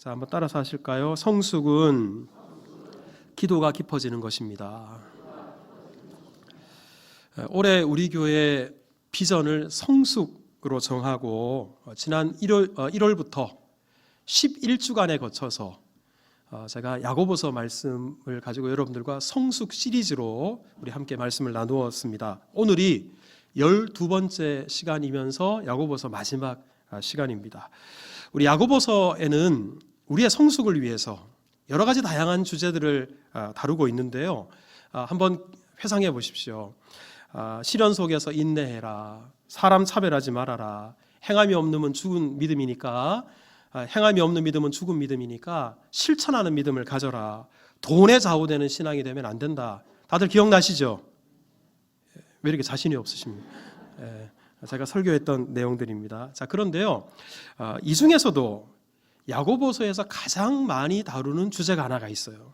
자, 한번 따라서 하실까요? 성숙은 기도가 깊어지는 것입니다. 올해 우리 교회 비전을 성숙으로 정하고 지난 1월부터 11주간에 거쳐서 제가 야고보서 말씀을 가지고 여러분들과 성숙 시리즈로 우리 함께 말씀을 나누었습니다. 오늘이 12번째 시간이면서 야고보서 마지막 시간입니다. 우리 야고보서에는 우리의 성숙을 위해서 여러 가지 다양한 주제들을 다루고 있는데요. 한번 회상해 보십시오. 시련 속에서 인내해라, 사람 차별하지 말아라, 행함이 없는 죽은 믿음이니까, 행함이 없는 믿음은 죽은 믿음이니까 실천하는 믿음을 가져라, 돈에 좌우되는 신앙이 되면 안 된다. 다들 기억나시죠? 왜 이렇게 자신이 없으십니까? 제가 설교했던 내용들입니다. 자, 그런데요, 이 중에서도 야고보서에서 가장 많이 다루는 주제가 하나가 있어요.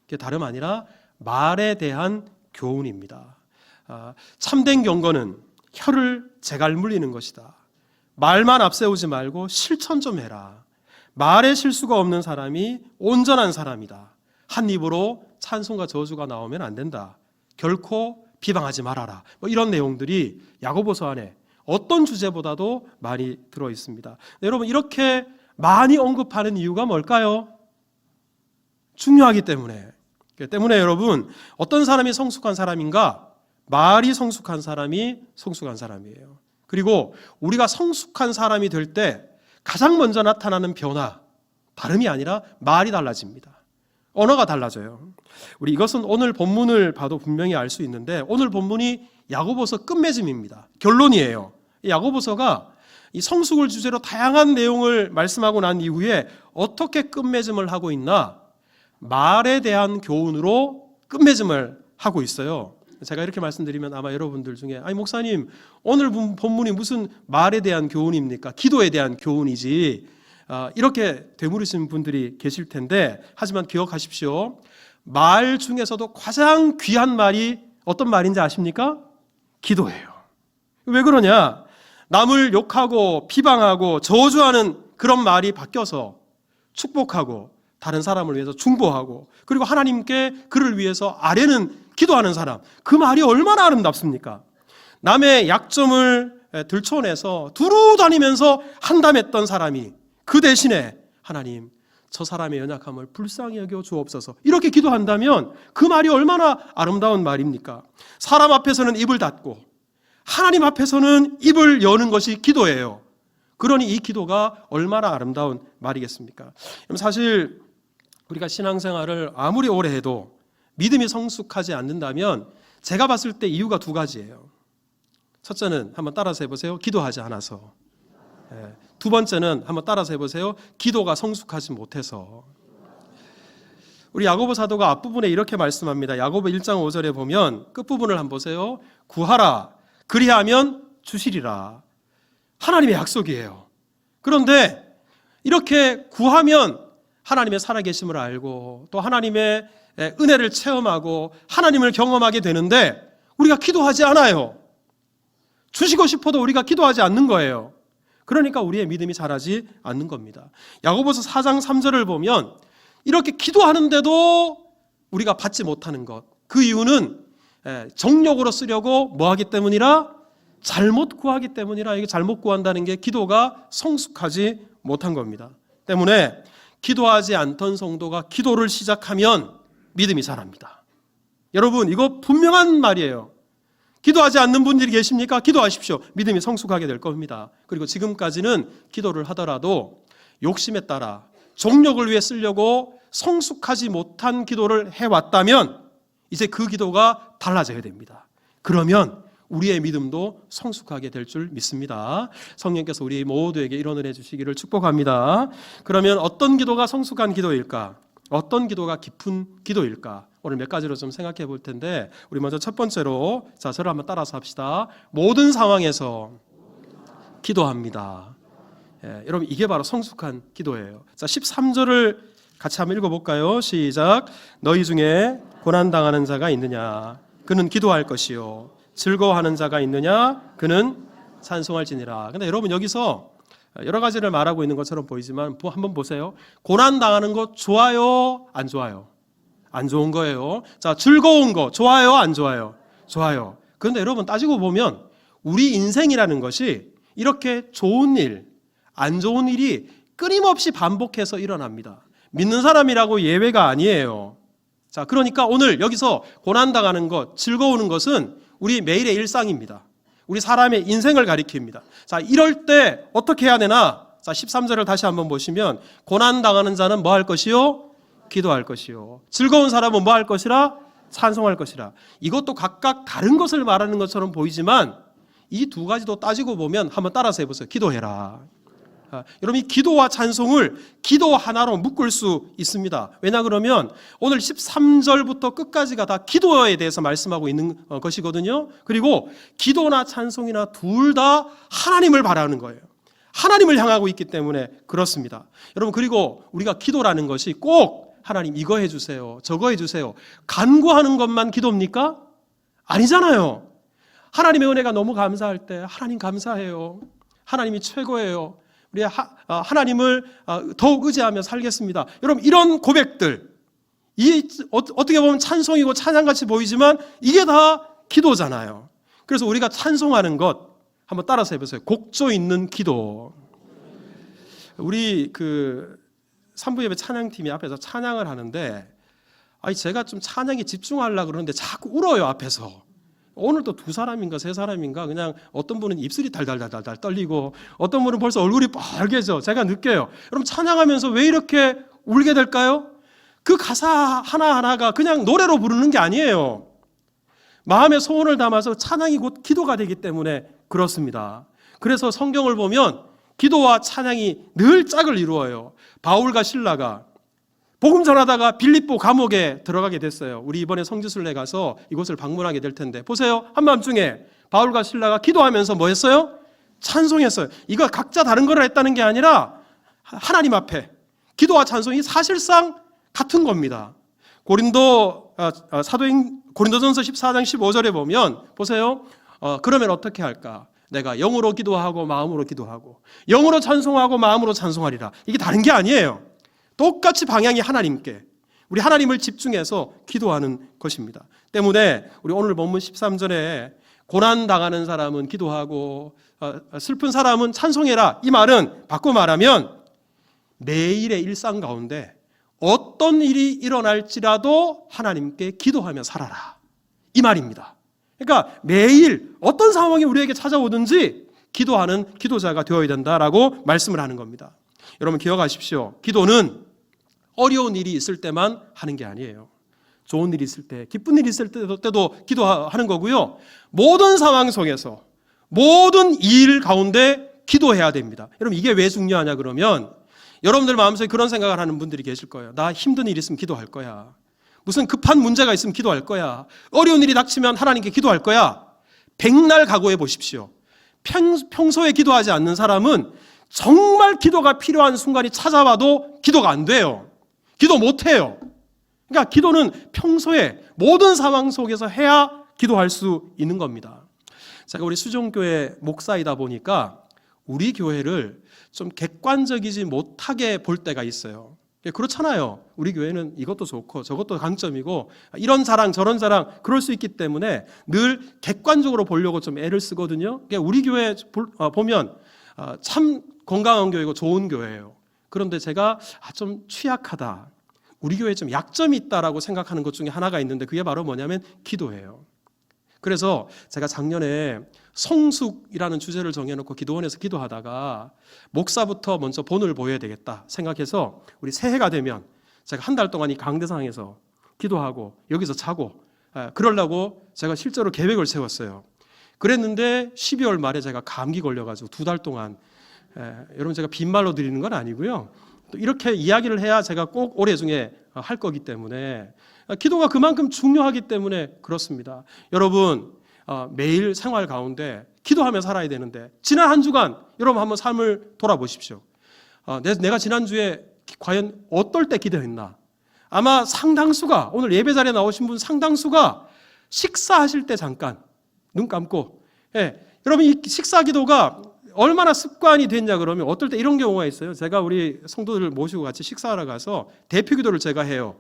그게 다름 아니라 말에 대한 교훈입니다. 참된 경건은 혀를 제갈 물리는 것이다. 말만 앞세우지 말고 실천 좀 해라. 말에 실수가 없는 사람이 온전한 사람이다. 한 입으로 찬송과 저주가 나오면 안 된다. 결코 비방하지 말아라. 이런 내용들이 야고보서 안에 어떤 주제보다도 많이 들어 있습니다. 여러분, 이렇게 많이 언급하는 이유가 뭘까요? 중요하기 때문에. 여러분, 어떤 사람이 성숙한 사람인가? 말이 성숙한 사람이 성숙한 사람이에요. 그리고 우리가 성숙한 사람이 될 때 가장 먼저 나타나는 변화, 다름이 아니라 말이 달라집니다. 언어가 달라져요. 우리 이것은 오늘 본문을 봐도 분명히 알 수 있는데, 오늘 본문이 야고보서 끝맺음입니다. 결론이에요. 야고보서가 이 성숙을 주제로 다양한 내용을 말씀하고 난 이후에 어떻게 끝맺음을 하고 있나? 말에 대한 교훈으로 끝맺음을 하고 있어요. 제가 이렇게 말씀드리면 아마 여러분들 중에, 아니 목사님, 오늘 본문이 무슨 말에 대한 교훈입니까? 기도에 대한 교훈이지, 이렇게 되물으시는 분들이 계실 텐데, 하지만 기억하십시오. 말 중에서도 가장 귀한 말이 어떤 말인지 아십니까? 기도예요. 왜 그러냐? 남을 욕하고 비방하고 저주하는 그런 말이 바뀌어서 축복하고 다른 사람을 위해서 중보하고, 그리고 하나님께 그를 위해서 아뢰는 기도하는 사람, 그 말이 얼마나 아름답습니까? 남의 약점을 들춰내서 두루 다니면서 한담했던 사람이 그 대신에 하나님, 저 사람의 연약함을 불쌍히 여겨 주옵소서, 이렇게 기도한다면 그 말이 얼마나 아름다운 말입니까? 사람 앞에서는 입을 닫고 하나님 앞에서는 입을 여는 것이 기도예요. 그러니 이 기도가 얼마나 아름다운 말이겠습니까? 사실 우리가 신앙생활을 아무리 오래 해도 믿음이 성숙하지 않는다면 제가 봤을 때 이유가 두 가지예요. 첫째는 한번 따라서 해보세요. 기도하지 않아서. 두 번째는 한번 따라서 해보세요. 기도가 성숙하지 못해서. 우리 야고보 사도가 앞부분에 이렇게 말씀합니다. 야고보 1장 5절에 보면 끝부분을 한번 보세요. 구하라, 그리하면 주시리라. 하나님의 약속이에요. 그런데 이렇게 구하면 하나님의 살아계심을 알고 또 하나님의 은혜를 체험하고 하나님을 경험하게 되는데, 우리가 기도하지 않아요. 주시고 싶어도 우리가 기도하지 않는 거예요. 그러니까 우리의 믿음이 자라지 않는 겁니다. 야고보서 4장 3절을 보면 이렇게 기도하는데도 우리가 받지 못하는 것, 그 이유는 정욕으로 쓰려고 뭐하기 때문이라? 잘못 구하기 때문이라. 이게 잘못 구한다는 게 기도가 성숙하지 못한 겁니다. 때문에 기도하지 않던 성도가 기도를 시작하면 믿음이 자랍니다. 여러분, 이거 분명한 말이에요. 기도하지 않는 분들이 계십니까? 기도하십시오. 믿음이 성숙하게 될 겁니다. 그리고 지금까지는 기도를 하더라도 욕심에 따라 정욕을 위해 쓰려고 성숙하지 못한 기도를 해왔다면 이제 그 기도가 달라져야 됩니다. 그러면 우리의 믿음도 성숙하게 될 줄 믿습니다. 성령께서 우리 모두에게 이런 은혜 주시기를 축복합니다. 그러면 어떤 기도가 성숙한 기도일까? 어떤 기도가 깊은 기도일까? 오늘 몇 가지로 좀 생각해 볼 텐데, 우리 먼저 첫 번째로, 자, 저를 한번 따라서 합시다. 모든 상황에서 기도합니다. 여러분, 이게 바로 성숙한 기도예요. 자, 13절을 같이 한번 읽어볼까요? 시작. 너희 중에 고난당하는 자가 있느냐? 그는 기도할 것이요. 즐거워하는 자가 있느냐? 그는 찬송할지니라. 근데 여러분, 여기서 여러 가지를 말하고 있는 것처럼 보이지만 한번 보세요. 고난당하는 거 좋아요? 안 좋아요? 안 좋은 거예요. 자, 즐거운 거 좋아요? 안 좋아요? 좋아요. 그런데 여러분 따지고 보면 우리 인생이라는 것이 이렇게 좋은 일, 안 좋은 일이 끊임없이 반복해서 일어납니다. 믿는 사람이라고 예외가 아니에요. 자, 그러니까 오늘 여기서 고난당하는 것, 즐거우는 것은 우리 매일의 일상입니다. 우리 사람의 인생을 가리킵니다. 자, 이럴 때 어떻게 해야 되나? 자, 13절을 다시 한번 보시면 고난당하는 자는 뭐 할 것이요? 기도할 것이요. 즐거운 사람은 뭐 할 것이라? 찬송할 것이라. 이것도 각각 다른 것을 말하는 것처럼 보이지만 이 두 가지도 따지고 보면 한번 따라서 해보세요. 기도해라. 여러분, 이 기도와 찬송을 기도 하나로 묶을 수 있습니다. 왜냐 그러면 오늘 13절부터 끝까지가 다 기도에 대해서 말씀하고 있는 것이거든요. 그리고 기도나 찬송이나 둘 다 하나님을 바라는 거예요. 하나님을 향하고 있기 때문에 그렇습니다. 여러분, 그리고 우리가 기도라는 것이 꼭 하나님 이거 해주세요, 저거 해주세요, 간구하는 것만 기도입니까? 아니잖아요. 하나님의 은혜가 너무 감사할 때 하나님 감사해요, 하나님이 최고예요, 우리 하나님을 더욱 의지하며 살겠습니다. 여러분, 이런 고백들, 이 어떻게 보면 찬송이고 찬양같이 보이지만 이게 다 기도잖아요. 그래서 우리가 찬송하는 것 한번 따라서 해보세요. 곡조 있는 기도. 우리 그 3부 예배 찬양팀이 앞에서 찬양을 하는데 제가 좀 찬양에 집중하려고 그러는데 자꾸 울어요, 앞에서. 오늘도 2사람인가 3사람인가 그냥 어떤 분은 입술이 달달달달 떨리고 어떤 분은 벌써 얼굴이 빨개져. 제가 느껴요. 여러분, 찬양하면서 왜 이렇게 울게 될까요? 그 가사 하나하나가 그냥 노래로 부르는 게 아니에요. 마음의 소원을 담아서 찬양이 곧 기도가 되기 때문에 그렇습니다. 그래서 성경을 보면 기도와 찬양이 늘 짝을 이루어요. 바울과 실라가 복음 전하다가 빌립보 감옥에 들어가게 됐어요. 우리 이번에 성지순례 가서 이곳을 방문하게 될 텐데 보세요. 한밤중에 바울과 실라가 기도하면서 뭐 했어요? 찬송했어요. 이거 각자 다른 걸 했다는 게 아니라 하나님 앞에 기도와 찬송이 사실상 같은 겁니다. 고린도전서 14장 15절에 보면 보세요. 그러면 어떻게 할까? 내가 영으로 기도하고 마음으로 기도하고 영으로 찬송하고 마음으로 찬송하리라. 이게 다른 게 아니에요. 똑같이 방향이 하나님께, 우리 하나님을 집중해서 기도하는 것입니다. 때문에 우리 오늘 본문 13절에 고난당하는 사람은 기도하고 슬픈 사람은 찬송해라, 이 말은 바꿔 말하면 매일의 일상 가운데 어떤 일이 일어날지라도 하나님께 기도하며 살아라, 이 말입니다. 그러니까 매일 어떤 상황이 우리에게 찾아오든지 기도하는 기도자가 되어야 된다라고 말씀을 하는 겁니다. 여러분, 기억하십시오. 기도는 어려운 일이 있을 때만 하는 게 아니에요. 좋은 일이 있을 때, 기쁜 일이 있을 때도 기도하는 거고요. 모든 상황 속에서, 모든 일 가운데 기도해야 됩니다. 여러분, 이게 왜 중요하냐 그러면 여러분들 마음속에 그런 생각을 하는 분들이 계실 거예요. 나 힘든 일 있으면 기도할 거야. 무슨 급한 문제가 있으면 기도할 거야. 어려운 일이 닥치면 하나님께 기도할 거야. 백날 각오해 보십시오. 평소에 기도하지 않는 사람은 정말 기도가 필요한 순간이 찾아와도 기도가 안 돼요. 기도 못 해요. 그러니까 기도는 평소에 모든 상황 속에서 해야 기도할 수 있는 겁니다. 제가 우리 수종교회 목사이다 보니까 우리 교회를 좀 객관적이지 못하게 볼 때가 있어요. 그렇잖아요. 우리 교회는 이것도 좋고 저것도 강점이고 이런 자랑 저런 자랑 그럴 수 있기 때문에 늘 객관적으로 보려고 좀 애를 쓰거든요. 우리 교회 보면 참 건강한 교회고 좋은 교회예요. 그런데 제가 좀 취약하다, 우리 교회에 좀 약점이 있다라고 생각하는 것 중에 하나가 있는데 그게 바로 뭐냐면 기도예요. 그래서 제가 작년에 성숙이라는 주제를 정해놓고 기도원에서 기도하다가 목사부터 먼저 본을 보여야 되겠다 생각해서 우리 새해가 되면 제가 한 달 동안 이 강대상에서 기도하고 여기서 자고 그러려고 제가 실제로 계획을 세웠어요. 그랬는데 12월 말에 제가 감기 걸려가지고 2달 동안, 여러분 제가 빈말로 드리는 건 아니고요. 또 이렇게 이야기를 해야 제가 꼭 올해 중에 할 거기 때문에 기도가 그만큼 중요하기 때문에 그렇습니다. 여러분, 매일 생활 가운데 기도하며 살아야 되는데 지난 한 주간 여러분 한번 삶을 돌아보십시오. 내가 지난주에 과연 어떨 때 기도했나? 아마 상당수가, 오늘 예배 자리에 나오신 분 상당수가 식사하실 때 잠깐 눈 감고, 여러분 이 식사 기도가 얼마나 습관이 됐냐 그러면 어떨 때 이런 경우가 있어요. 제가 우리 성도들 모시고 같이 식사하러 가서 대표 기도를 제가 해요.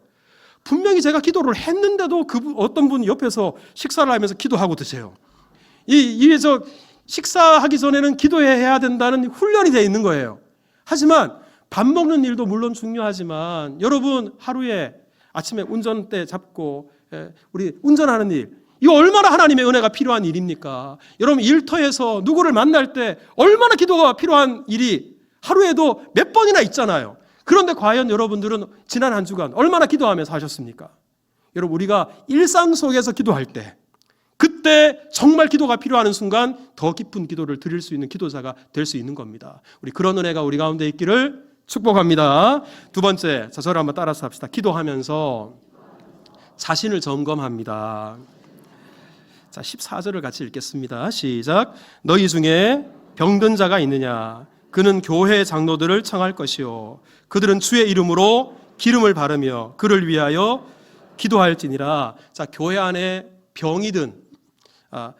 분명히 제가 기도를 했는데도 어떤 분 옆에서 식사를 하면서 기도하고 드세요. 이에서 식사하기 전에는 기도해야 된다는 훈련이 되어 있는 거예요. 하지만 밥 먹는 일도 물론 중요하지만 여러분 하루에 아침에 운전대 잡고 우리 운전하는 일, 이거 얼마나 하나님의 은혜가 필요한 일입니까? 여러분 일터에서 누구를 만날 때 얼마나 기도가 필요한 일이 하루에도 몇 번이나 있잖아요. 그런데 과연 여러분들은 지난 한 주간 얼마나 기도하면서 하셨습니까? 여러분 우리가 일상 속에서 기도할 때 그때 정말 기도가 필요한 순간 더 깊은 기도를 드릴 수 있는 기도자가 될 수 있는 겁니다. 우리 그런 은혜가 우리 가운데 있기를 축복합니다. 두 번째, 저를 한번 따라서 합시다. 기도하면서 자신을 점검합니다. 자, 14절을 같이 읽겠습니다. 시작. 너희 중에 병든 자가 있느냐? 그는 교회 장로들을 청할 것이요 그들은 주의 이름으로 기름을 바르며 그를 위하여 기도할지니라. 자, 교회 안에 병이 든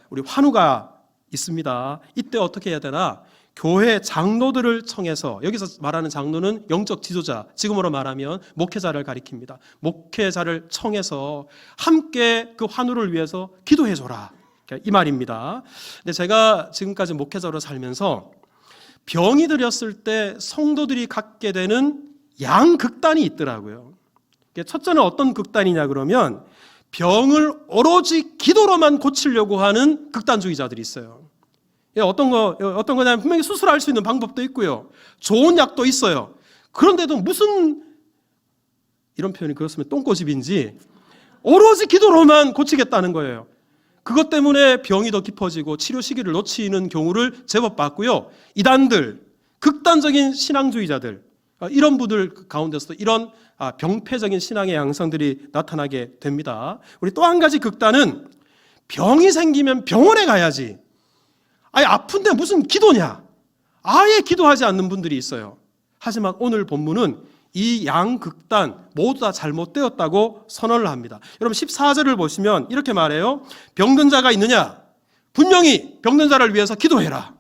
우리 환우가 있습니다. 이때 어떻게 해야 되나? 교회 장로들을 청해서, 여기서 말하는 장로는 영적 지도자, 지금으로 말하면 목회자를 가리킵니다. 목회자를 청해서 함께 그 환우를 위해서 기도해줘라, 이 말입니다. 근데 제가 지금까지 목회자로 살면서 병이 들었을 때 성도들이 갖게 되는 양극단이 있더라고요. 첫째는 어떤 극단이냐 그러면 병을 오로지 기도로만 고치려고 하는 극단주의자들이 있어요. 어떤 거냐면 분명히 수술할 수 있는 방법도 있고요. 좋은 약도 있어요. 그런데도 무슨, 이런 표현이 그렇으면 똥꼬집인지 오로지 기도로만 고치겠다는 거예요. 그것 때문에 병이 더 깊어지고 치료 시기를 놓치는 경우를 제법 봤고요. 이단들, 극단적인 신앙주의자들, 이런 분들 가운데서도 이런 병폐적인 신앙의 양상들이 나타나게 됩니다. 우리 또 한 가지 극단은 병이 생기면 병원에 가야지, 아니 아픈데 무슨 기도냐, 아예 기도하지 않는 분들이 있어요. 하지만 오늘 본문은 이 양극단 모두 다 잘못되었다고 선언을 합니다. 여러분 14절을 보시면 이렇게 말해요. 병든 자가 있느냐? 분명히 병든 자를 위해서 기도해라.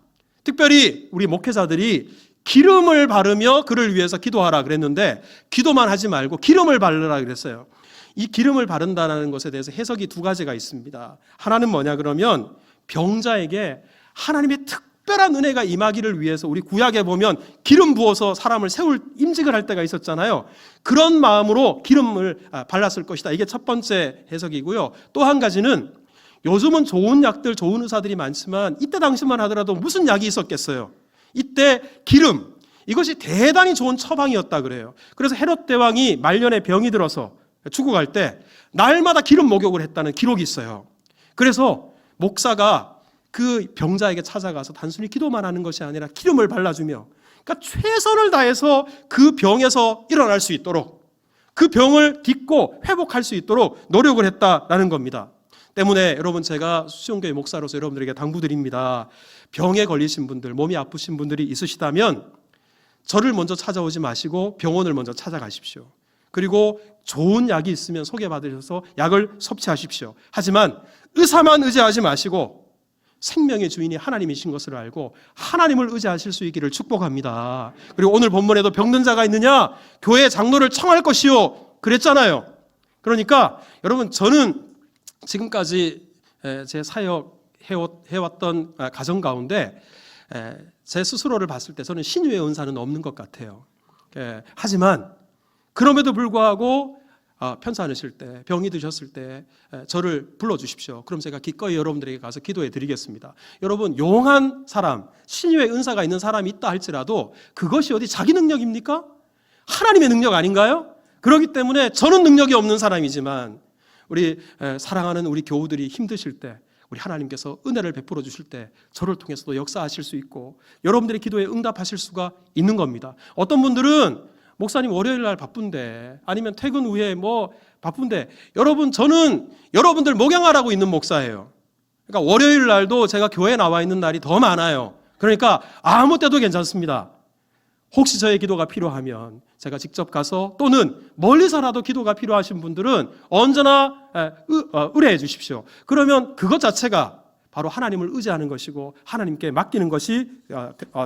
특별히 우리 목회자들이 기름을 바르며 그를 위해서 기도하라 그랬는데 기도만 하지 말고 기름을 바르라 그랬어요. 이 기름을 바른다는 것에 대해서 해석이 두 가지가 있습니다. 하나는 뭐냐 그러면 병자에게 하나님의 특별한 은혜가 임하기를 위해서, 우리 구약에 보면 기름 부어서 사람을 세울 임직을 할 때가 있었잖아요. 그런 마음으로 기름을 발랐을 것이다. 이게 첫 번째 해석이고요. 또 한 가지는 요즘은 좋은 약들, 좋은 의사들이 많지만 이때 당시만 하더라도 무슨 약이 있었겠어요. 이때 기름, 이것이 대단히 좋은 처방이었다 그래요. 그래서 헤롯 대왕이 말년에 병이 들어서 죽어갈 때 날마다 기름 목욕을 했다는 기록이 있어요. 그래서 목사가 그 병자에게 찾아가서 단순히 기도만 하는 것이 아니라 기름을 발라주며, 그러니까 최선을 다해서 그 병에서 일어날 수 있도록, 그 병을 딛고 회복할 수 있도록 노력을 했다라는 겁니다. 때문에 여러분, 제가 수영교회 목사로서 여러분들에게 당부드립니다. 병에 걸리신 분들, 몸이 아프신 분들이 있으시다면 저를 먼저 찾아오지 마시고 병원을 먼저 찾아가십시오. 그리고 좋은 약이 있으면 소개받으셔서 약을 섭취하십시오. 하지만 의사만 의지하지 마시고 생명의 주인이 하나님이신 것을 알고 하나님을 의지하실 수 있기를 축복합니다. 그리고 오늘 본문에도 병든 자가 있느냐? 교회 장로를 청할 것이요 그랬잖아요. 그러니까 여러분, 저는 지금까지 제 사역 해왔던 가정 가운데 제 스스로를 봤을 때 저는 신유의 은사는 없는 것 같아요. 하지만 그럼에도 불구하고 편찮으실 때, 병이 드셨을 때 저를 불러주십시오. 그럼 제가 기꺼이 여러분들에게 가서 기도해 드리겠습니다. 여러분, 용한 사람, 신유의 은사가 있는 사람이 있다 할지라도 그것이 어디 자기 능력입니까? 하나님의 능력 아닌가요? 그렇기 때문에 저는 능력이 없는 사람이지만 우리 사랑하는 우리 교우들이 힘드실 때, 우리 하나님께서 은혜를 베풀어 주실 때 저를 통해서도 역사하실 수 있고 여러분들의 기도에 응답하실 수가 있는 겁니다. 어떤 분들은 목사님 월요일 날 바쁜데, 아니면 퇴근 후에 바쁜데, 여러분, 저는 여러분들 목양하라고 있는 목사예요. 그러니까 월요일 날도 제가 교회에 나와 있는 날이 더 많아요. 그러니까 아무 때도 괜찮습니다. 혹시 저의 기도가 필요하면 제가 직접 가서, 또는 멀리서라도 기도가 필요하신 분들은 언제나 의뢰해 주십시오. 그러면 그것 자체가 바로 하나님을 의지하는 것이고 하나님께 맡기는 것이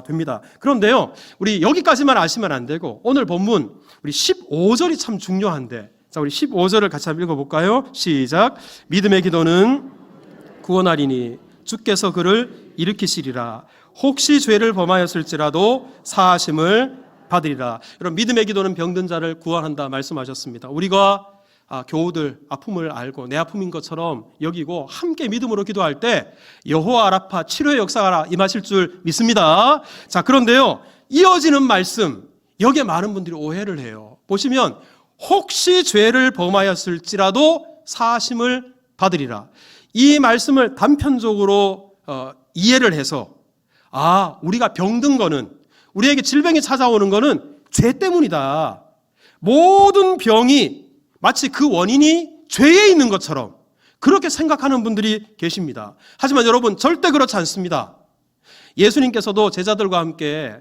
됩니다. 그런데요, 우리 여기까지만 아시면 안 되고 오늘 본문 우리 15절이 참 중요한데, 자, 우리 15절을 같이 한번 읽어볼까요? 시작. 믿음의 기도는 구원하리니 주께서 그를 일으키시리라. 혹시 죄를 범하였을지라도 사하심을 받으리라. 여러분, 믿음의 기도는 병든 자를 구원한다 말씀하셨습니다. 우리가 교우들 아픔을 알고 내 아픔인 것처럼 여기고 함께 믿음으로 기도할 때 여호와 라파 치료의 역사가 임하실 줄 믿습니다. 자, 그런데요, 이어지는 말씀, 여기에 많은 분들이 오해를 해요. 보시면 혹시 죄를 범하였을지라도 사하심을 받으리라. 이 말씀을 단편적으로 이해를 해서 우리가 병든 거는, 우리에게 질병이 찾아오는 거는 죄 때문이다. 모든 병이 마치 그 원인이 죄에 있는 것처럼 그렇게 생각하는 분들이 계십니다. 하지만 여러분, 절대 그렇지 않습니다. 예수님께서도 제자들과 함께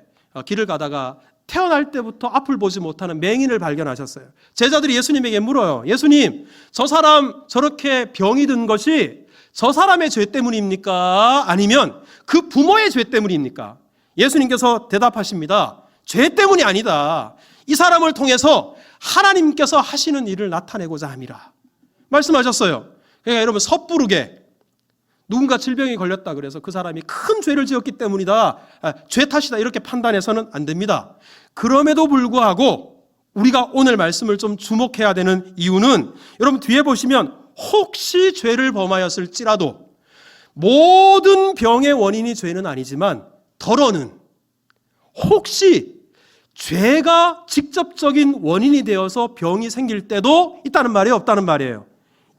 길을 가다가 태어날 때부터 앞을 보지 못하는 맹인을 발견하셨어요. 제자들이 예수님에게 물어요. 예수님, 저 사람 저렇게 병이 든 것이 저 사람의 죄 때문입니까? 아니면 그 부모의 죄 때문입니까? 예수님께서 대답하십니다. 죄 때문이 아니다. 이 사람을 통해서 하나님께서 하시는 일을 나타내고자 함이라 말씀하셨어요. 그러니까 여러분, 섣부르게 누군가 질병이 걸렸다 그래서 그 사람이 큰 죄를 지었기 때문이다, 죄 탓이다, 이렇게 판단해서는 안 됩니다. 그럼에도 불구하고 우리가 오늘 말씀을 좀 주목해야 되는 이유는, 여러분 뒤에 보시면 혹시 죄를 범하였을지라도, 모든 병의 원인이 죄는 아니지만 덜어는 혹시 죄가 직접적인 원인이 되어서 병이 생길 때도 있다는 말이에요, 없다는 말이에요?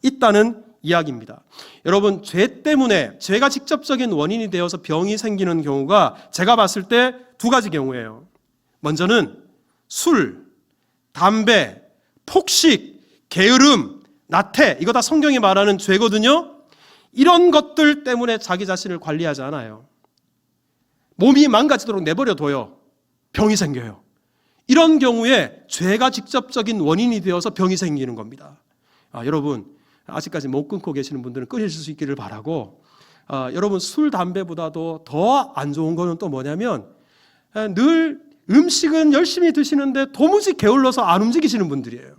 있다는 이야기입니다. 여러분, 죄 때문에, 죄가 직접적인 원인이 되어서 병이 생기는 경우가 제가 봤을 때 두 가지 경우예요. 먼저는 술, 담배, 폭식, 게으름, 나태, 이거 다 성경이 말하는 죄거든요. 이런 것들 때문에 자기 자신을 관리하지 않아요. 몸이 망가지도록 내버려둬요. 병이 생겨요. 이런 경우에 죄가 직접적인 원인이 되어서 병이 생기는 겁니다. 여러분, 아직까지 못 끊고 계시는 분들은 끊으실 수 있기를 바라고, 여러분, 술, 담배보다도 더 안 좋은 거는 또 뭐냐면, 늘 음식은 열심히 드시는데 도무지 게을러서 안 움직이시는 분들이에요.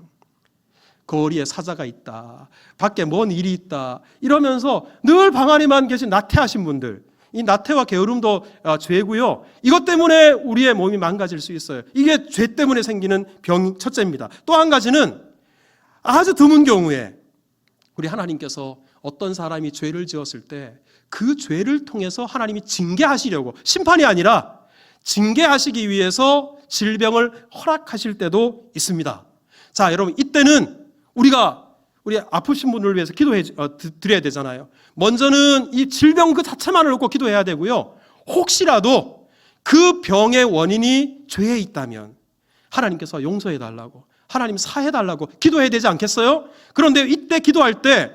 거리에 사자가 있다, 밖에 뭔 일이 있다 이러면서 늘 방 안에만 계신 나태하신 분들, 이 나태와 게으름도 죄고요. 이것 때문에 우리의 몸이 망가질 수 있어요. 이게 죄 때문에 생기는 병 첫째입니다. 또 한 가지는 아주 드문 경우에 우리 하나님께서 어떤 사람이 죄를 지었을 때 그 죄를 통해서 하나님이 징계하시려고, 심판이 아니라 징계하시기 위해서 질병을 허락하실 때도 있습니다. 자, 여러분, 이때는 우리 아프신 분들을 위해서 기도해 드려야 되잖아요. 먼저는 이 질병 그 자체만을 놓고 기도해야 되고요. 혹시라도 그 병의 원인이 죄에 있다면 하나님께서 용서해 달라고, 하나님 사해 달라고 기도해야 되지 않겠어요? 그런데 이때 기도할 때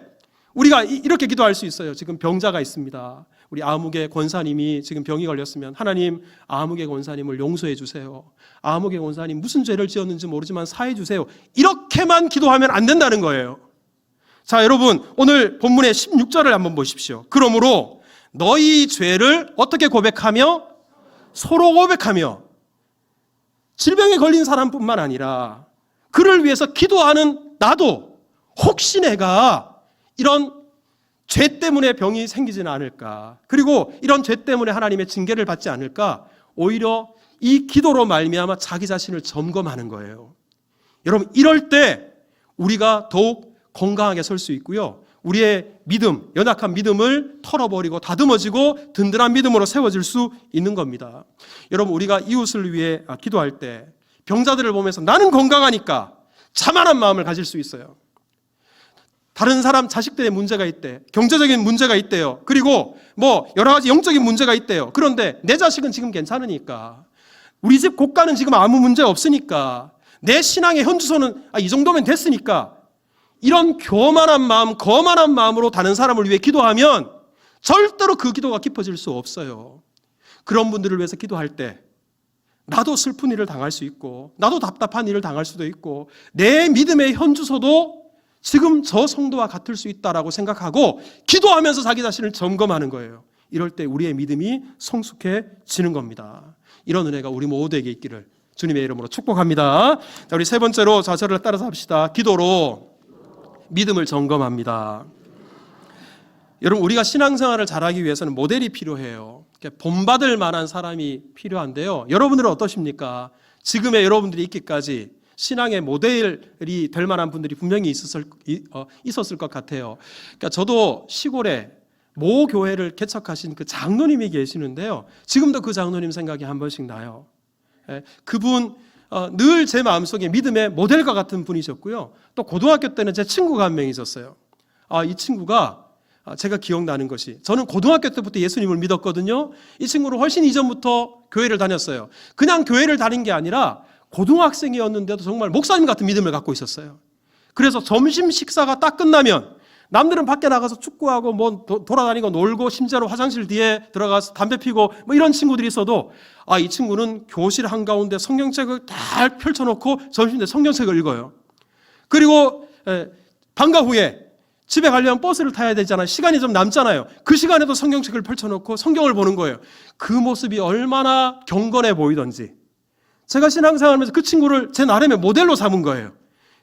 우리가 이렇게 기도할 수 있어요. 지금 병자가 있습니다. 우리 아무개 권사님이 지금 병이 걸렸으면, 하나님, 아무개 권사님을 용서해 주세요. 아무개 권사님 무슨 죄를 지었는지 모르지만 사해 주세요. 이렇게만 기도하면 안 된다는 거예요. 자, 여러분, 오늘 본문의 16절을 한번 보십시오. 그러므로 너희 죄를 어떻게 고백하며? 서로 고백하며. 질병에 걸린 사람뿐만 아니라 그를 위해서 기도하는 나도 혹시 내가 이런 죄 때문에 병이 생기지는 않을까, 그리고 이런 죄 때문에 하나님의 징계를 받지 않을까, 오히려 이 기도로 말미암아 자기 자신을 점검하는 거예요. 여러분, 이럴 때 우리가 더욱 건강하게 설 수 있고요. 우리의 믿음, 연약한 믿음을 털어버리고 다듬어지고 든든한 믿음으로 세워질 수 있는 겁니다. 여러분, 우리가 이웃을 위해 기도할 때 병자들을 보면서 나는 건강하니까 자만한 마음을 가질 수 있어요. 다른 사람 자식들의 문제가 있대, 경제적인 문제가 있대요. 그리고 여러 가지 영적인 문제가 있대요. 그런데 내 자식은 지금 괜찮으니까, 우리 집 고가는 지금 아무 문제 없으니까, 내 신앙의 현주소는 이 정도면 됐으니까, 이런 교만한 마음, 거만한 마음으로 다른 사람을 위해 기도하면 절대로 그 기도가 깊어질 수 없어요. 그런 분들을 위해서 기도할 때 나도 슬픈 일을 당할 수 있고, 나도 답답한 일을 당할 수도 있고, 내 믿음의 현주소도 지금 저 성도와 같을 수 있다라고 생각하고 기도하면서 자기 자신을 점검하는 거예요. 이럴 때 우리의 믿음이 성숙해지는 겁니다. 이런 은혜가 우리 모두에게 있기를 주님의 이름으로 축복합니다. 자, 우리 세 번째로 저를 따라서 합시다. 기도로 믿음을 점검합니다. 여러분, 우리가 신앙생활을 잘하기 위해서는 모델이 필요해요. 본받을 만한 사람이 필요한데요. 여러분들은 어떠십니까? 지금의 여러분들이 있기까지 신앙의 모델이 될 만한 분들이 분명히 있었을 것 같아요. 그러니까 저도 시골에 모 교회를 개척하신 그 장로님이 계시는데요. 지금도 그 장로님 생각이 한 번씩 나요. 그분 늘 제 마음속에 믿음의 모델과 같은 분이셨고요. 또 고등학교 때는 제 친구가 한 명 있었어요. 이 친구가 제가 기억나는 것이, 저는 고등학교 때부터 예수님을 믿었거든요. 이 친구는 훨씬 이전부터 교회를 다녔어요. 그냥 교회를 다닌 게 아니라 고등학생이었는데도 정말 목사님 같은 믿음을 갖고 있었어요. 그래서 점심 식사가 딱 끝나면 남들은 밖에 나가서 축구하고 뭐 돌아다니고 놀고 심지어는 화장실 뒤에 들어가서 담배 피고 뭐 이런 친구들이 있어도 이 친구는 교실 한가운데 성경책을 잘 펼쳐놓고 점심 때 성경책을 읽어요. 그리고 방과 후에 집에 가려면 버스를 타야 되잖아요. 시간이 좀 남잖아요. 그 시간에도 성경책을 펼쳐놓고 성경을 보는 거예요. 그 모습이 얼마나 경건해 보이던지 제가 신앙생활하면서 그 친구를 제 나름의 모델로 삼은 거예요.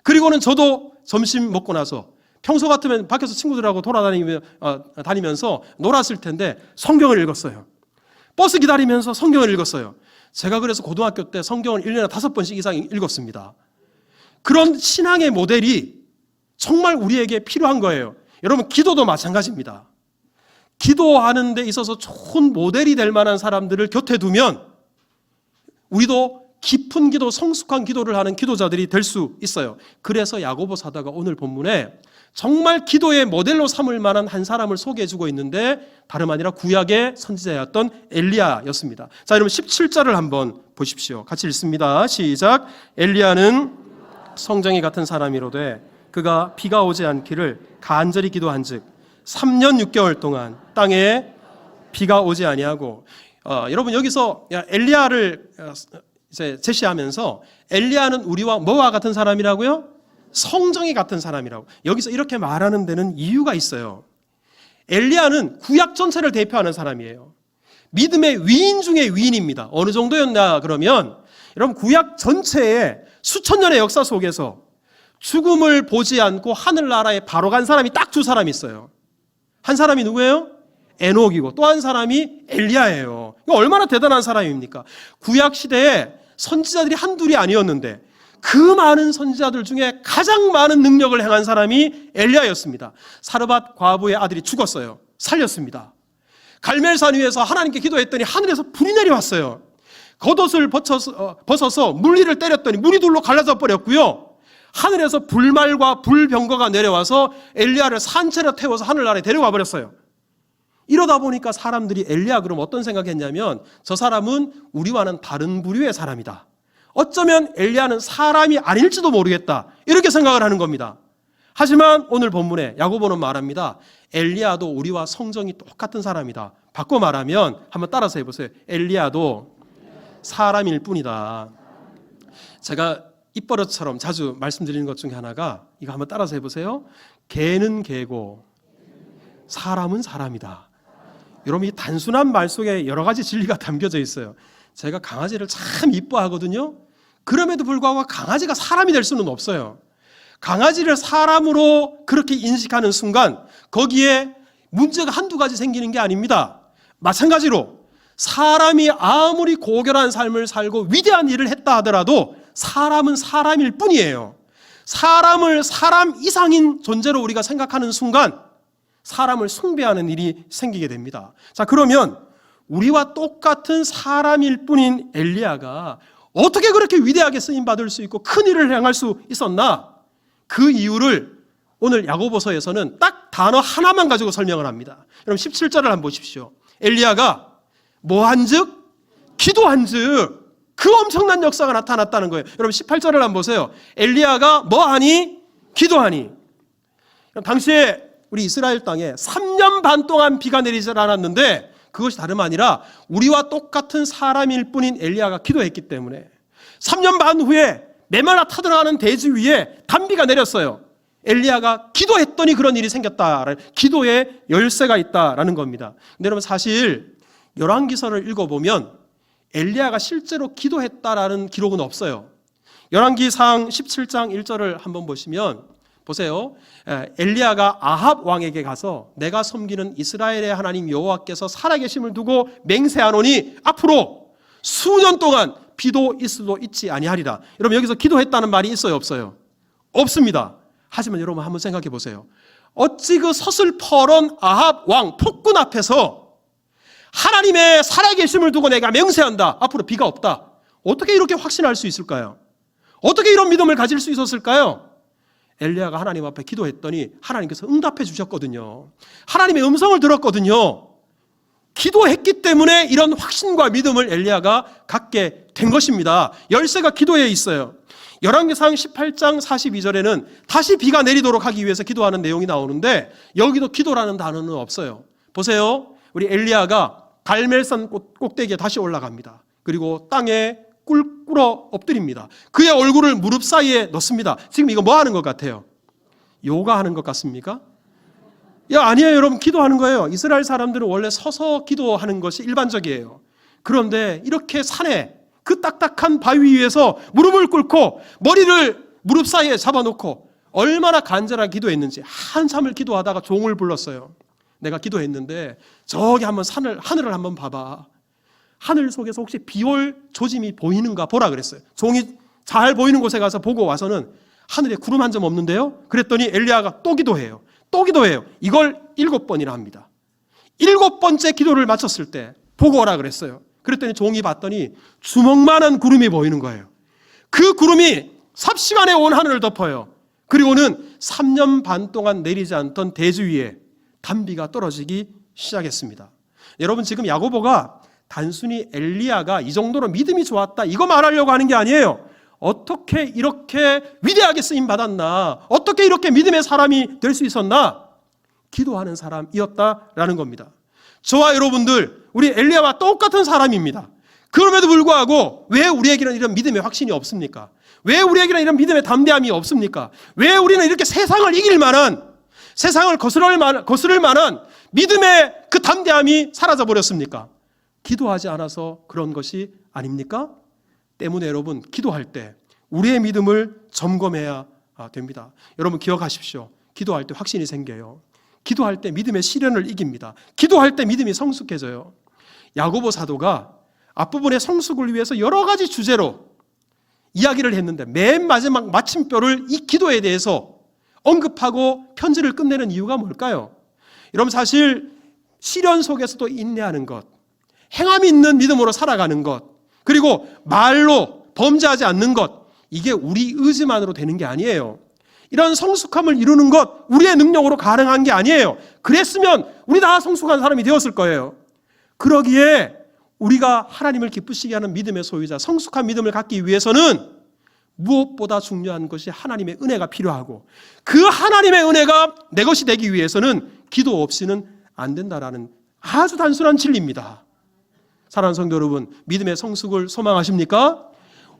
그리고는 저도 점심 먹고 나서 평소 같으면 밖에서 친구들하고 다니면서 놀았을 텐데 성경을 읽었어요. 버스 기다리면서 성경을 읽었어요. 제가 그래서 고등학교 때 성경을 1년에 5번씩 이상 읽었습니다. 그런 신앙의 모델이 정말 우리에게 필요한 거예요. 여러분, 기도도 마찬가지입니다. 기도하는 데 있어서 좋은 모델이 될 만한 사람들을 곁에 두면 우리도 깊은 기도, 성숙한 기도를 하는 기도자들이 될 수 있어요. 그래서 야고보 사도가 오늘 본문에 정말 기도의 모델로 삼을 만한 한 사람을 소개해 주고 있는데 다름 아니라 구약의 선지자였던 엘리야였습니다. 자, 여러분 17절을 한번 보십시오. 같이 읽습니다. 시작. 엘리야는 성정이 같은 사람이로되 그가 비가 오지 않기를 간절히 기도한즉 3년 6개월 동안 땅에 비가 오지 아니하고 여러분 여기서 엘리야를 이제 제시하면서 엘리야는 우리와 뭐와 같은 사람이라고요? 성정이 같은 사람이라고. 여기서 이렇게 말하는 데는 이유가 있어요. 엘리야는 구약 전체를 대표하는 사람이에요. 믿음의 위인 중의 위인입니다. 어느 정도였나 그러면 여러분 구약 전체의 수천 년의 역사 속에서 죽음을 보지 않고 하늘나라에 바로 간 사람이 딱 두 사람이 있어요. 한 사람이 누구예요? 에녹이고 또 한 사람이 엘리야예요. 이거 얼마나 대단한 사람입니까? 구약 시대에 선지자들이 한둘이 아니었는데 그 많은 선지자들 중에 가장 많은 능력을 행한 사람이 엘리야였습니다. 사르밧 과부의 아들이 죽었어요. 살렸습니다. 갈멜산 위에서 하나님께 기도했더니 하늘에서 불이 내려왔어요. 겉옷을 벗어서 물리를 때렸더니 물이 둘로 갈라져 버렸고요. 하늘에서 불말과 불병거가 내려와서 엘리야를 산채로 태워서 하늘나라에 데려가 버렸어요. 이러다 보니까 사람들이 엘리야 그럼 어떤 생각했냐면 저 사람은 우리와는 다른 부류의 사람이다. 어쩌면 엘리야는 사람이 아닐지도 모르겠다. 이렇게 생각을 하는 겁니다. 하지만 오늘 본문에 야고보는 말합니다. 엘리야도 우리와 성정이 똑같은 사람이다. 바꿔 말하면 한번 따라서 해보세요. 엘리야도 사람일 뿐이다. 제가 입버릇처럼 자주 말씀드리는 것 중에 하나가 이거 한번 따라서 해보세요. 개는 개고 사람은 사람이다. 여러분 이 단순한 말 속에 여러 가지 진리가 담겨져 있어요. 제가 강아지를 참 이뻐하거든요. 그럼에도 불구하고 강아지가 사람이 될 수는 없어요. 강아지를 사람으로 그렇게 인식하는 순간 거기에 문제가 한두 가지 생기는 게 아닙니다. 마찬가지로 사람이 아무리 고결한 삶을 살고 위대한 일을 했다 하더라도 사람은 사람일 뿐이에요. 사람을 사람 이상인 존재로 우리가 생각하는 순간 사람을 숭배하는 일이 생기게 됩니다. 자, 그러면 우리와 똑같은 사람일 뿐인 엘리야가 어떻게 그렇게 위대하게 쓰임받을 수 있고 큰 일을 행할 수 있었나? 그 이유를 오늘 야고보서에서는 딱 단어 하나만 가지고 설명을 합니다. 여러분 17절을 한번 보십시오. 엘리야가 뭐한즉? 기도한즉 그 엄청난 역사가 나타났다는 거예요. 여러분 18절을 한번 보세요. 엘리야가 뭐하니? 기도하니. 당시에 우리 이스라엘 땅에 3년 반 동안 비가 내리지 않았는데 그것이 다름 아니라 우리와 똑같은 사람일 뿐인 엘리야가 기도했기 때문에 3년 반 후에 메말라 타들어가는 대지 위에 단비가 내렸어요. 엘리야가 기도했더니 그런 일이 생겼다. 기도에 열쇠가 있다라는 겁니다. 근데 여러분 사실 열왕기서를 읽어보면 엘리야가 실제로 기도했다라는 기록은 없어요. 열왕기상 17장 1절을 한번 보시면 보세요. 엘리야가 아합 왕에게 가서 내가 섬기는 이스라엘의 하나님 여호와께서 살아계심을 두고 맹세하노니 앞으로 수년 동안 비도 있어도 있지 아니하리라. 여러분 여기서 기도했다는 말이 있어요, 없어요? 없습니다. 하지만 여러분 한번 생각해 보세요. 어찌 그 서슬퍼런 아합 왕 폭군 앞에서 하나님의 살아계심을 두고 내가 맹세한다. 앞으로 비가 없다. 어떻게 이렇게 확신할 수 있을까요? 어떻게 이런 믿음을 가질 수 있었을까요? 엘리야가 하나님 앞에 기도했더니 하나님께서 응답해 주셨거든요. 하나님의 음성을 들었거든요. 기도했기 때문에 이런 확신과 믿음을 엘리야가 갖게 된 것입니다. 열쇠가 기도에 있어요. 열왕기상 18장 42절에는 다시 비가 내리도록 하기 위해서 기도하는 내용이 나오는데 여기도 기도라는 단어는 없어요. 보세요. 우리 엘리야가 갈멜산 꼭대기에 다시 올라갑니다. 그리고 땅에 꿇어 엎드립니다. 그의 얼굴을 무릎 사이에 넣습니다. 지금 이거 뭐 하는 것 같아요? 요가하는 것 같습니까? 아니에요, 여러분. 기도하는 거예요. 이스라엘 사람들은 원래 서서 기도하는 것이 일반적이에요. 그런데 이렇게 산에 그 딱딱한 바위 위에서 무릎을 꿇고 머리를 무릎 사이에 잡아놓고 얼마나 간절하게 기도했는지 한참을 기도하다가 종을 불렀어요. 내가 기도했는데 저기 한번 하늘을 한번 봐봐. 하늘 속에서 혹시 비올 조짐이 보이는가 보라 그랬어요. 종이 잘 보이는 곳에 가서 보고 와서는 하늘에 구름 한 점 없는데요. 그랬더니 엘리야가 또 기도해요. 또 기도해요. 이걸 7번이나 합니다. 7번째 기도를 마쳤을 때 보고 오라 그랬어요. 그랬더니 종이 봤더니 주먹만한 구름이 보이는 거예요. 그 구름이 삽시간에 온 하늘을 덮어요. 그리고는 3년 반 동안 내리지 않던 대지 위에 단비가 떨어지기 시작했습니다. 여러분 지금 야고보가 단순히 엘리야가 이 정도로 믿음이 좋았다 이거 말하려고 하는 게 아니에요. 어떻게 이렇게 위대하게 쓰임 받았나? 어떻게 이렇게 믿음의 사람이 될 수 있었나? 기도하는 사람이었다라는 겁니다. 저와 여러분들 우리 엘리야와 똑같은 사람입니다. 그럼에도 불구하고 왜 우리에게는 이런 믿음의 확신이 없습니까? 왜 우리에게는 이런 믿음의 담대함이 없습니까? 왜 우리는 이렇게 세상을 이길 만한, 세상을 거스를 만한 믿음의 그 담대함이 사라져 버렸습니까? 기도하지 않아서 그런 것이 아닙니까? 때문에 여러분 기도할 때 우리의 믿음을 점검해야 됩니다. 여러분 기억하십시오. 기도할 때 확신이 생겨요. 기도할 때 믿음의 시련을 이깁니다. 기도할 때 믿음이 성숙해져요. 야고보 사도가 앞부분의 성숙을 위해서 여러 가지 주제로 이야기를 했는데 맨 마지막 마침표를 이 기도에 대해서 언급하고 편지를 끝내는 이유가 뭘까요? 여러분 사실 시련 속에서도 인내하는 것, 행함이 있는 믿음으로 살아가는 것, 그리고 말로 범죄하지 않는 것, 이게 우리 의지만으로 되는 게 아니에요. 이런 성숙함을 이루는 것 우리의 능력으로 가능한 게 아니에요. 그랬으면 우리 다 성숙한 사람이 되었을 거예요. 그러기에 우리가 하나님을 기쁘시게 하는 믿음의 소유자, 성숙한 믿음을 갖기 위해서는 무엇보다 중요한 것이 하나님의 은혜가 필요하고 그 하나님의 은혜가 내 것이 되기 위해서는 기도 없이는 안 된다라는 아주 단순한 진리입니다. 사랑하는 성도 여러분, 믿음의 성숙을 소망하십니까?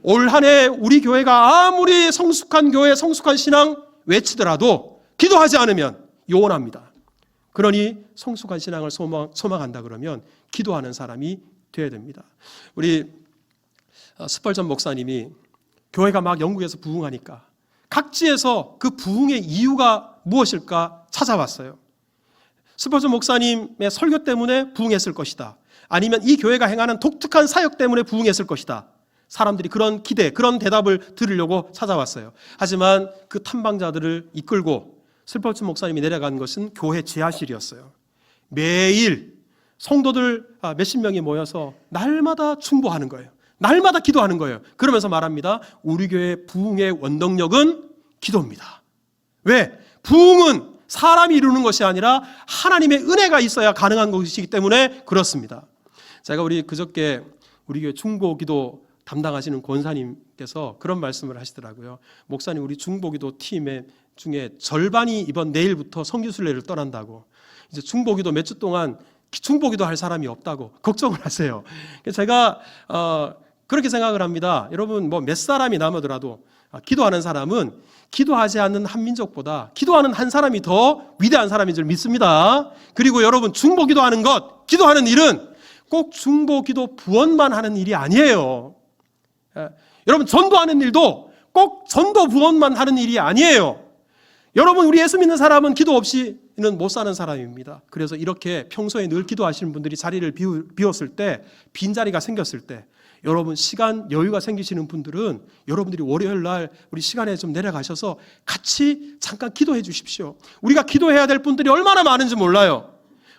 올 한 해 우리 교회가 아무리 성숙한 교회, 성숙한 신앙 외치더라도 기도하지 않으면 요원합니다. 그러니 성숙한 신앙을 소망한다 그러면 기도하는 사람이 되어야 됩니다. 우리 스펄전 목사님이 교회가 막 영국에서 부흥하니까 각지에서 그 부흥의 이유가 무엇일까 찾아봤어요. 스펄전 목사님의 설교 때문에 부흥했을 것이다. 아니면 이 교회가 행하는 독특한 사역 때문에 부흥했을 것이다. 사람들이 그런 기대, 그런 대답을 들으려고 찾아왔어요. 하지만 그 탐방자들을 이끌고 스펄전 목사님이 내려간 것은 교회 지하실이었어요. 매일 성도들 몇십 명이 모여서 날마다 충보하는 거예요. 날마다 기도하는 거예요. 그러면서 말합니다. 우리 교회 부흥의 원동력은 기도입니다. 왜? 부흥은 사람이 이루는 것이 아니라 하나님의 은혜가 있어야 가능한 것이기 때문에 그렇습니다. 제가 그저께 우리 교회 중보기도 담당하시는 권사님께서 그런 말씀을 하시더라고요. 목사님, 우리 중보기도 팀 중에 절반이 이번 내일부터 성교순례를 떠난다고. 이제 중보기도 몇 주 동안 중보기도 할 사람이 없다고 걱정을 하세요. 제가 그렇게 생각을 합니다. 여러분 몇 사람이 남아더라도 기도하는 사람은 기도하지 않는 한 민족보다 기도하는 한 사람이 더 위대한 사람인 줄 믿습니다. 그리고 여러분, 중보 기도하는 것, 기도하는 일은 꼭 중보 기도 부원만 하는 일이 아니에요. 여러분, 전도하는 일도 꼭 전도 부원만 하는 일이 아니에요. 여러분, 우리 예수 믿는 사람은 기도 없이는 못 사는 사람입니다. 그래서 이렇게 평소에 늘 기도하시는 분들이 자리를 비웠을 때, 빈자리가 생겼을 때, 여러분 시간 여유가 생기시는 분들은 여러분들이 월요일 날 우리 시간에 좀 내려가셔서 같이 잠깐 기도해 주십시오. 우리가 기도해야 될 분들이 얼마나 많은지 몰라요.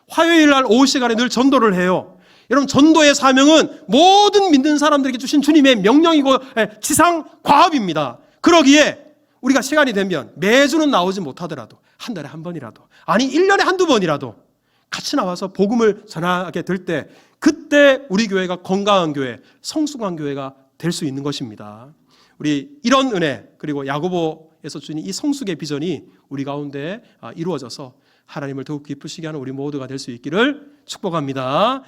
화요일 날 오후 시간에 늘 전도를 해요. 여러분, 전도의 사명은 모든 믿는 사람들에게 주신 주님의 명령이고 지상 과업입니다. 그러기에 우리가 시간이 되면 매주는 나오지 못하더라도 한 달에 한 번이라도, 아니 1년에 한두 번이라도 같이 나와서 복음을 전하게 될 때, 그때 우리 교회가 건강한 교회, 성숙한 교회가 될 수 있는 것입니다. 우리 이런 은혜, 그리고 야고보에서 주는 이 성숙의 비전이 우리 가운데 이루어져서 하나님을 더욱 기쁘시게 하는 우리 모두가 될 수 있기를 축복합니다.